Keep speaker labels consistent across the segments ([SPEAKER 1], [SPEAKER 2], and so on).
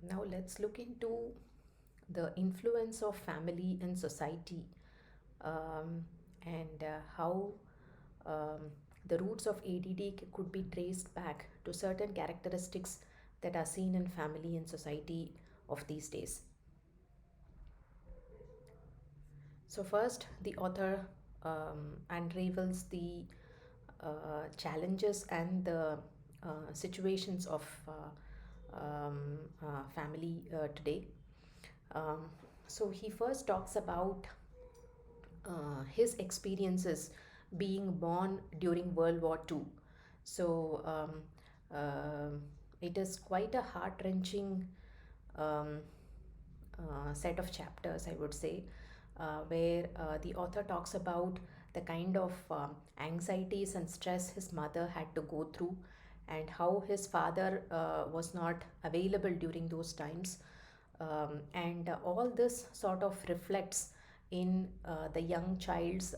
[SPEAKER 1] Now let's look into the influence of family in society, and how um, the roots of ADD could be traced back to certain characteristics that are seen in family and society of these days. So, first, the author unravels the challenges and the situations of family today. Um, so, he first talks about his experiences being born during World War II. So, it is quite a heart wrenching um, set of chapters, I would say, where the author talks about the kind of anxieties and stress his mother had to go through, and how his father was not available during those times. And all this sort of reflects in the young child's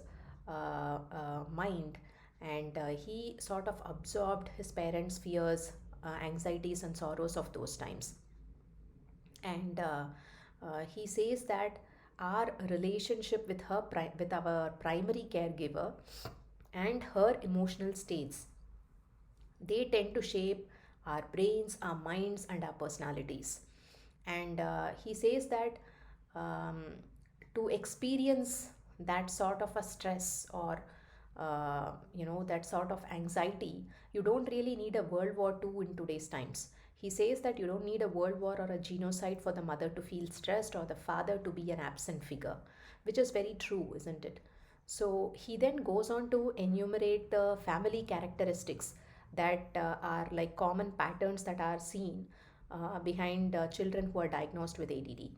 [SPEAKER 1] mind, and he sort of absorbed his parents' fears, anxieties, and sorrows of those times. And he says that our relationship with with our primary caregiver and her emotional states, they tend to shape our brains, our minds, and our personalities. And he says that um, to experience that sort of a stress, or that sort of anxiety, you don't really need a World War II in today's times. He says that you don't need a world war or a genocide for the mother to feel stressed or the father to be an absent figure, which is very true, isn't it? So he then goes on to enumerate the family characteristics that are like common patterns that are seen behind children who are diagnosed with ADD.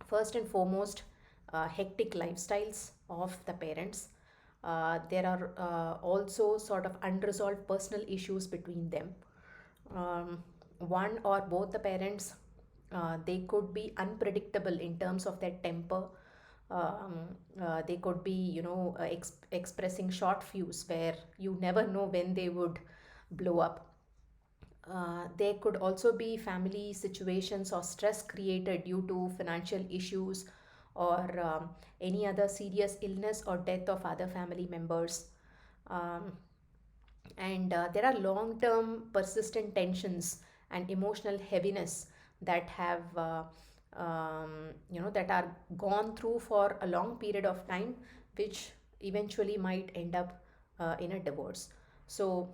[SPEAKER 1] First and foremost, hectic lifestyles of the parents. There are also sort of unresolved personal issues between them. One or both the parents, they could be unpredictable in terms of their temper. They could be, expressing short fuse where you never know when they would blow up. There could also be family situations or stress created due to financial issues, or any other serious illness or death of other family members. Um, and there are long term persistent tensions and emotional heaviness that have that are gone through for a long period of time, which eventually might end up in a divorce. So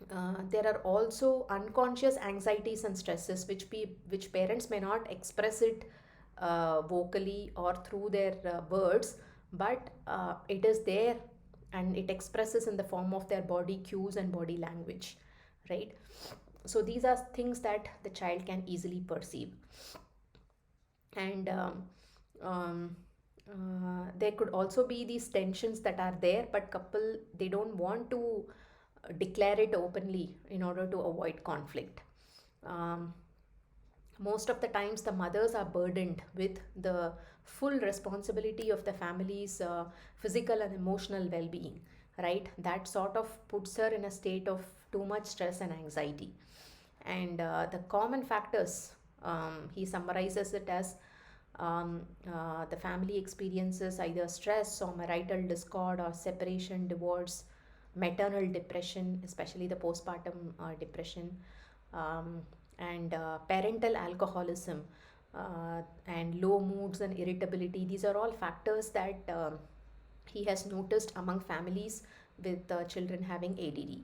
[SPEAKER 1] there are also unconscious anxieties and stresses which parents may not express it vocally or through their words, but it is there, and it expresses in the form of their body cues and body language, right? So these are things that the child can easily perceive. And um, there could also be these tensions that are there, but couple, they don't want to declare it openly in order to avoid conflict. um, Most of the times the mothers are burdened with the full responsibility of the family's physical and emotional well-being, right? That sort of puts her in a state of too much stress and anxiety. And the common factors, he summarizes it as the family experiences either stress or marital discord or separation, divorce, maternal depression, especially the postpartum depression, um, and parental alcoholism, and low moods and irritability. These are all factors that he has noticed among families with children having ADD.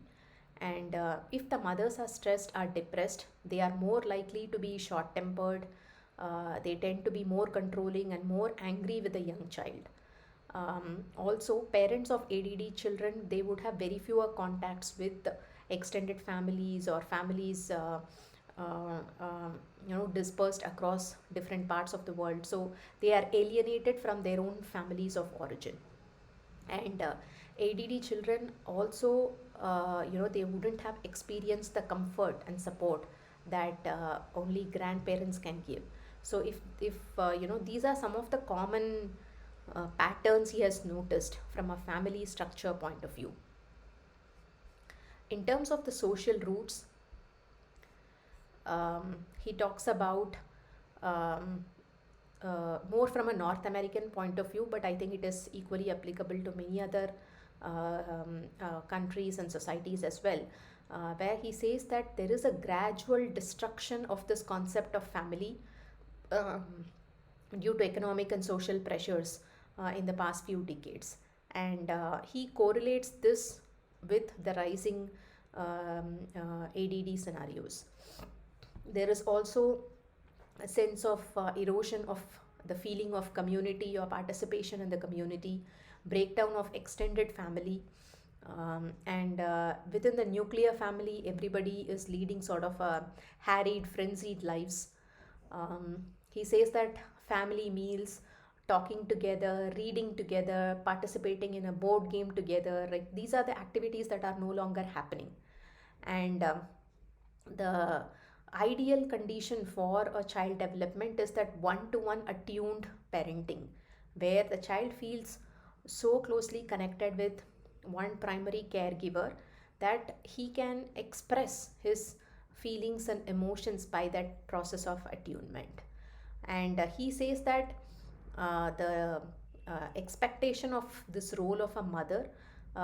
[SPEAKER 1] And if the mothers are stressed or depressed, they are more likely to be short tempered. They tend to be more controlling and more angry with a young child. Also, parents of ADD children, they would have very fewer contacts with extended families or families dispersed across different parts of the world. So they are alienated from their own families of origin. And ADD children also, they wouldn't have experienced the comfort and support that only grandparents can give. So if these are some of the common patterns he has noticed from a family structure point of view. In terms of the social roots, He talks about um, more from a North American point of view, but I think it is equally applicable to many other countries and societies as well, where he says that there is a gradual destruction of this concept of family um, due to economic and social pressures in the past few decades. And he correlates this with the rising ADD scenarios. There is also a sense of erosion of the feeling of community or participation in the community, breakdown of extended family, and within the nuclear family, everybody is leading sort of a harried, frenzied lives. He says that family meals, talking together, reading together, participating in a board game together, like these are the activities that are no longer happening. And the ideal condition for a child development is that one to one attuned parenting, where the child feels so closely connected with one primary caregiver that he can express his feelings and emotions by that process of attunement. And he says that the expectation of this role of a mother,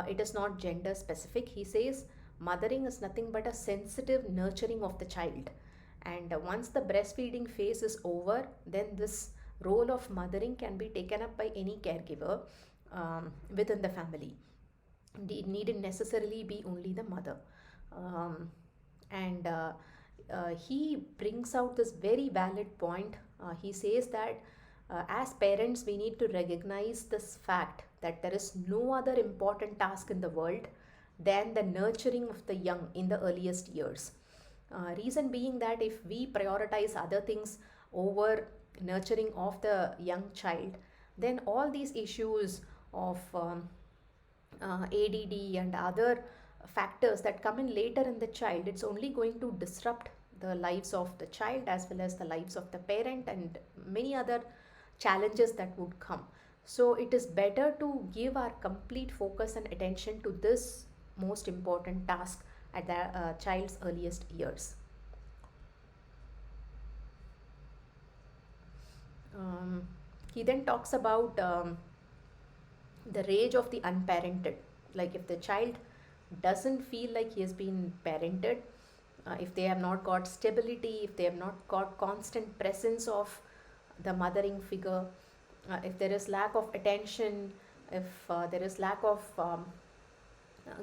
[SPEAKER 1] it is not gender specific. He says mothering is nothing but a sensitive nurturing of the child, and once the breastfeeding phase is over, then this role of mothering can be taken up by any caregiver within the family. It needn't necessarily be only the mother. um, and he brings out this very valid point. He says that as parents, we need to recognize this fact that there is no other important task in the world than the nurturing of the young in the earliest years. Reason being that if we prioritize other things over nurturing of the young child, then all these issues of ADD and other factors that come in later in the child, it's only going to disrupt the lives of the child as well as the lives of the parent and many other challenges that would come. So it is better to give our complete focus and attention to this most important task at the child's earliest years. Um, he then talks about the rage of the unparented. Like if the child doesn't feel like he has been parented, if they have not got stability, if they have not got constant presence of the mothering figure, if there is lack of attention, if there is lack of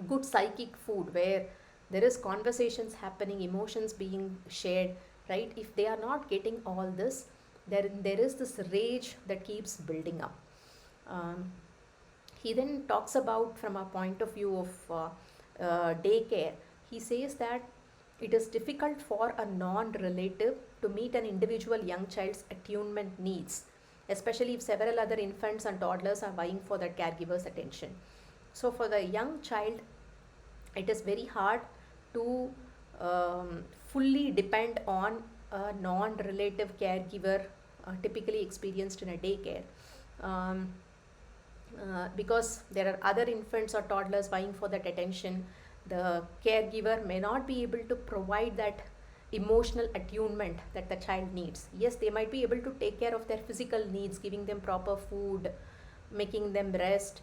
[SPEAKER 1] good psychic food where there is conversations happening, emotions being shared, right? If they are not getting all this, there is this rage that keeps building up. um, he then talks about from a point of view of daycare. He says that it is difficult for a non-relative to meet an individual young child's attunement needs, especially if several other infants and toddlers are vying for that caregiver's attention. So for the young child, it is very hard to fully depend on a non-relative caregiver typically experienced in a daycare. Um, because there are other infants or toddlers vying for that attention, the caregiver may not be able to provide that emotional attunement that the child needs. Yes, they might be able to take care of their physical needs, giving them proper food, making them rest,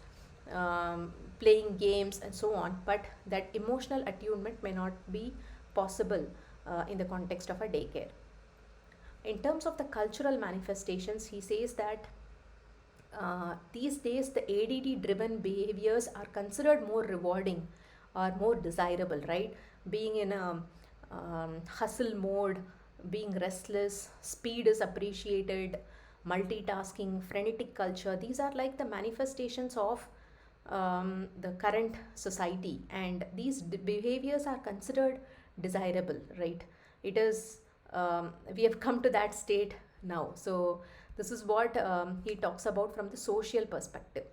[SPEAKER 1] playing games, and so on, but that emotional attunement may not be possible in the context of a daycare. In terms of the cultural manifestations, he says that these days the ADD driven behaviors are considered more rewarding or more desirable, right? Being in a hustle mode, being restless, speed is appreciated, multitasking, frenetic culture, these are like the manifestations of the current society, and these behaviors are considered desirable, right? It is, we have come to that state now. So this is what he talks about from the social perspective.